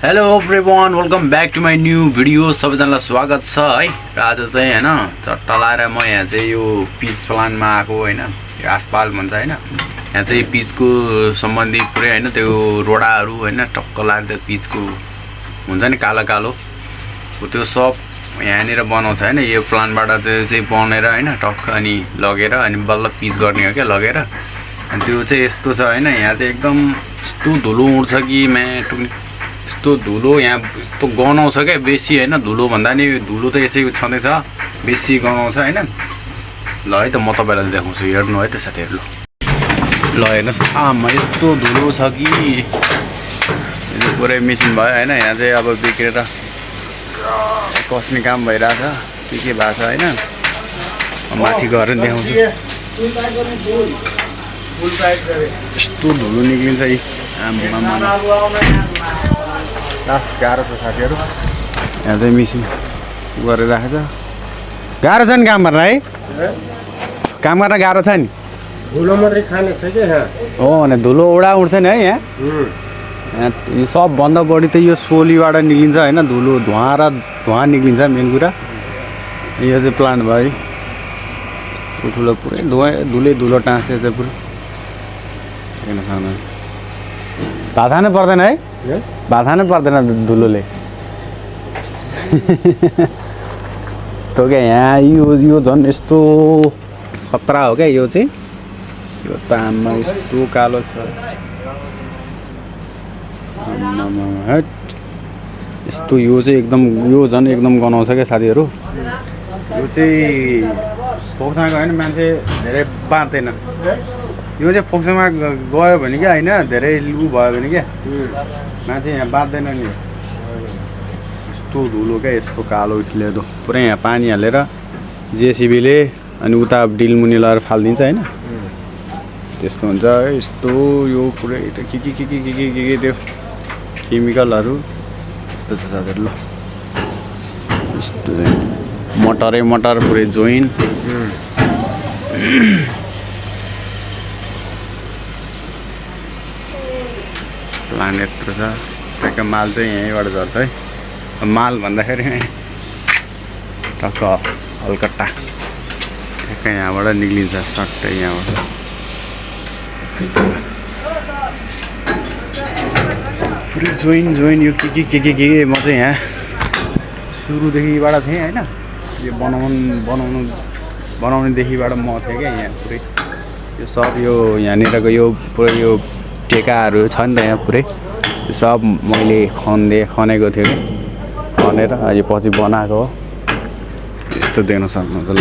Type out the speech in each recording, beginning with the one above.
Hello everyone, welcome back to my new video. सबैजनालाई स्वागत छ है। र आज चाहिँ होइन चट्टा लाएर म यहाँ चाहिँ यो पिच प्लान्टमा आएको होइन, यो आसपाल भन्छ होइन। यहाँ चाहिँ पिचको सम्बन्धी पुरै होइन त्यो रोडाहरू होइन टक्क लाएर त्यो पिचको हुन्छ नि कालो कालो त्यो सब यहाँनिर बनाउँछ होइन। यो प्लान्टबाट त्यो चाहिँ बनेर होइन टक्क अनि लगेर अनि बल्ल पिच गर्ने हो क्या लगेर। अनि त्यो चाहिँ यस्तो छ होइन, यहाँ चाहिँ एकदम यस्तो धुलो उड्छ कि म्याट यस्तो धुलो यहाँ यस्तो गनाउँछ क्या बेसी होइन। धुलो भन्दा नि धुलो त यसै छँदैछ, बेसी गनाउँछ होइन। ल है त म तपाईँलाई देखाउँछु, हेर्नु है त साथीहरू। ल हेर्नुहोस् आमा यस्तो धुलो छ कि पुरै मेसिन भयो होइन। यहाँ चाहिँ अब बिग्रेर कस्ने काम भइरहेछ के भएको छ होइन। माथि गएर देखाउँछु, यस्तो धुलो निक्लिन्छ है आमा। गाह्रो छ साथीहरू, यहाँ चाहिँ मिसिन गरेर राखेको छ। गाह्रो छ नि काम गर्न है, काम गर्न गाह्रो छ नि। धुलो मात्रै खाने छ क्या हो भने धुलो उडा उड्छ नि है यहाँ। यो सबभन्दा बढी त यो सोलीबाट निक्लिन्छ होइन, धुलो धुवा निक्लिन्छ मेन कुरा। यो चाहिँ प्लान्ट भयो ठुलो पुरै धुलो टाँसे चाहिँ पुरै हेर्न सक्नु। भात खानु पर्दैन है, भात खानु पर्दैन धुलोले। यस्तो क्या यहाँ यो झन् यस्तो खतरा हो क्या यो चाहिँ। यो त आमा यस्तो कालो छ हट। यस्तो यो चाहिँ एकदम यो झन् एकदम गनाउँछ क्या साथीहरू। यो चाहिँ फोक्सोमा गयो भने मान्छे धेरै बाँच्दैन। यो चाहिँ फोक्सोमा गयो भने क्या होइन धेरै लु भयो भने क्या मान्छे यहाँ बाँच्दैन नि। यस्तो धुलो क्या यस्तो कालो लेदो पुरै यहाँ पानी हालेर जेसिबीले अनि उता डिलमुनि लगाएर फालिदिन्छ होइन। त्यस्तो हुन्छ यस्तो यो पुरै त के त्यो केमिकलहरू यस्तो छ साथीहरू। ल यस्तो चाहिँ मटर पुरै जोइन प्लान यत्रो छ। ठ्याक्क माल चाहिँ यहीँबाट झर्छ है। माल भन्दाखेरि टक्क हलकट्टा ठ्याक्क यहाँबाट निक्लिन्छ सट्टै यहाँबाट। यस्तो पुरै जोइन यो के म चाहिँ यहाँ सुरुदेखिबाट थिएँ होइन। यो बनाउनेदेखिबाट म थिएँ क्या यहाँ पुरै। यो सब यो यहाँनिरको यो पुरै यो टेकाहरू छ नि त यहाँ पुरै यो सब मैले खनेको थियो कि खनेर यो पछि बनाएको हो। यस्तो देख्न सक्नुहुन्छ ल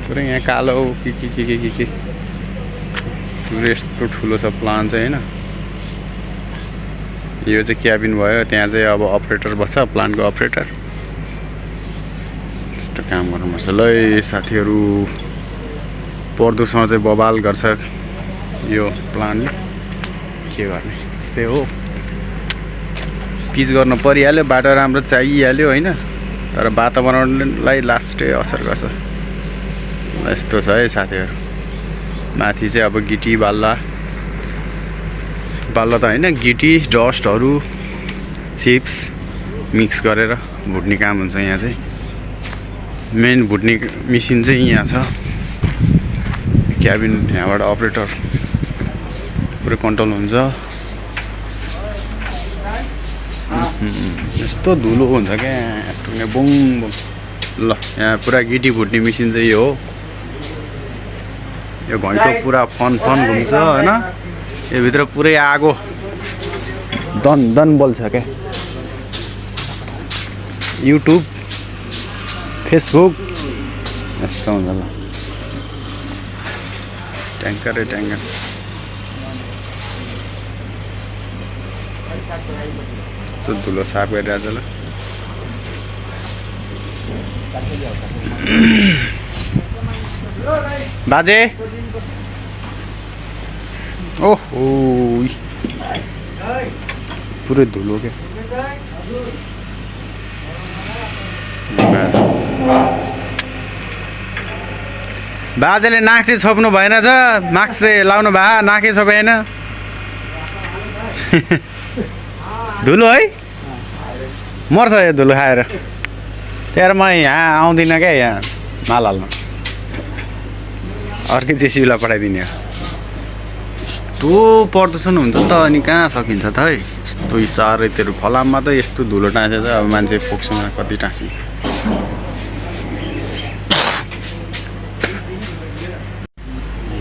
पुरै यहाँ कालो के पुरै यस्तो ठुलो छ प्लान्ट चाहिँ होइन। यो चाहिँ क्याबिन भयो, त्यहाँ चाहिँ अब अपरेटर बस्छ, प्लान्टको अपरेटर। यस्तो काम गर्नुपर्छ ल साथीहरू। प्रदूषण चाहिँ बवाल गर्छ यो प्लान्टले, के गर्ने त्यही हो। पिच गर्न परिहाल्यो, बाटो राम्रो चाहिहाल्यो होइन, तर वातावरणलाई लास्टै असर गर्छ। यस्तो छ है साथीहरू। माथि चाहिँ अब गिटी बाल्ला त होइन, गिटी डस्टहरू चिप्स मिक्स गरेर भुट्ने काम हुन्छ यहाँ चाहिँ। मेन भुट्ने मेसिन चाहिँ यहाँ छ। क्याबिन यहाँबाट अपरेटर पुरै कन्ट्रोल हुन्छ। यस्तो धुलो हुन्छ क्या बुङ बुङ। ल यहाँ पुरा गिटी भुट्ने मेसिन चाहिँ यो हो। यो घैँचो पुरा फन घुम्छ होइन। यो भित्र पुरै आगो दन बल्छ क्या। युट्युब फेसबुक यस्तो हुन्छ ल। ट्याङ्कर त्यो धुलो साफ गरिरहेछ ल। बाजे ओहो पुरै धुलो क्या। बाजेले नाक चाहिँ छोप्नु भएन छ, मास्क चाहिँ लाउनु भए नाकै छोपेन। धुलो है मर्छ यो धुलो खाएर त्यहाँ म यहाँ आउँदिनँ क्या यहाँ माल हाल्नु अर्कै जेसिबीलाई पठाइदिने हो यस्तो प्रदूषण हुन्छ त अनि कहाँ सकिन्छ त है यस्तो चारैतिर फलाममा त यस्तो धुलो टाँसेछ अब मान्छे पोक्समा कति टाँसिन्छ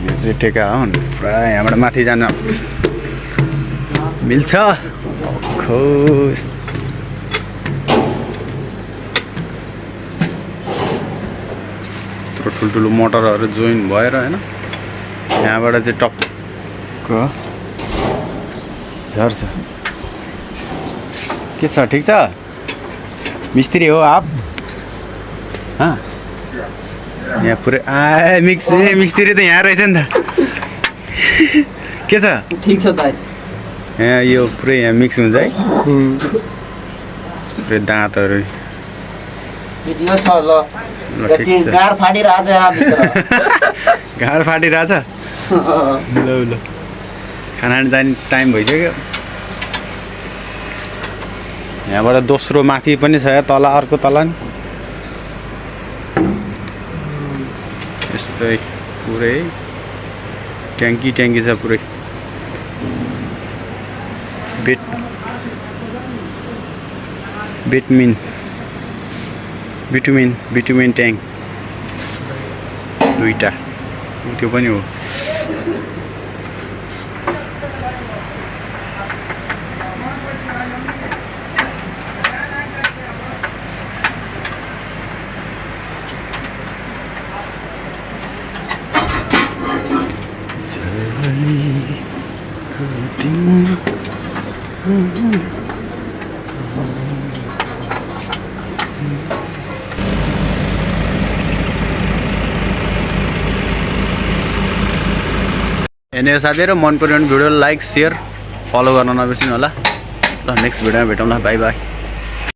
यो चाहिँ टेका हो नि पुरा यहाँबाट माथि जान मिल्छ खो यत्रो ठुल्ठुलो मोटरहरू जोइन भएर होइन यहाँबाट चाहिँ टक्क झर्छ के छ ठिक छ मिस्त्री हो आप यहाँ पुरै मिस्त्री त यहाँ रहेछ नि त के छ ठीक छ दाइ यहाँ यो पुरै यहाँ मिक्स हुन्छ है पुरै दाँतहरू भिडियो छ ल ल ठिक छ गाड फाटिरहेछ यहाँ भित्र घाँड फाटिरहेछ ल ल खाना जाने टाइम भइसक्यो यहाँबाट दोस्रो माथि पनि छ तल अर्को तल नि यस्तै पुरै ट्याङ्की छ पुरै बिटुमिन ट्याङ्क दुईटा त्यो पनि हो हेर्ने साथीहरु मन पर्यो भने भिडियोलाई लाइक शेयर फलो गर्न नबिर्सिनु होला ल नेक्स्ट भिडियोमा भेटौँला बाइ बाइ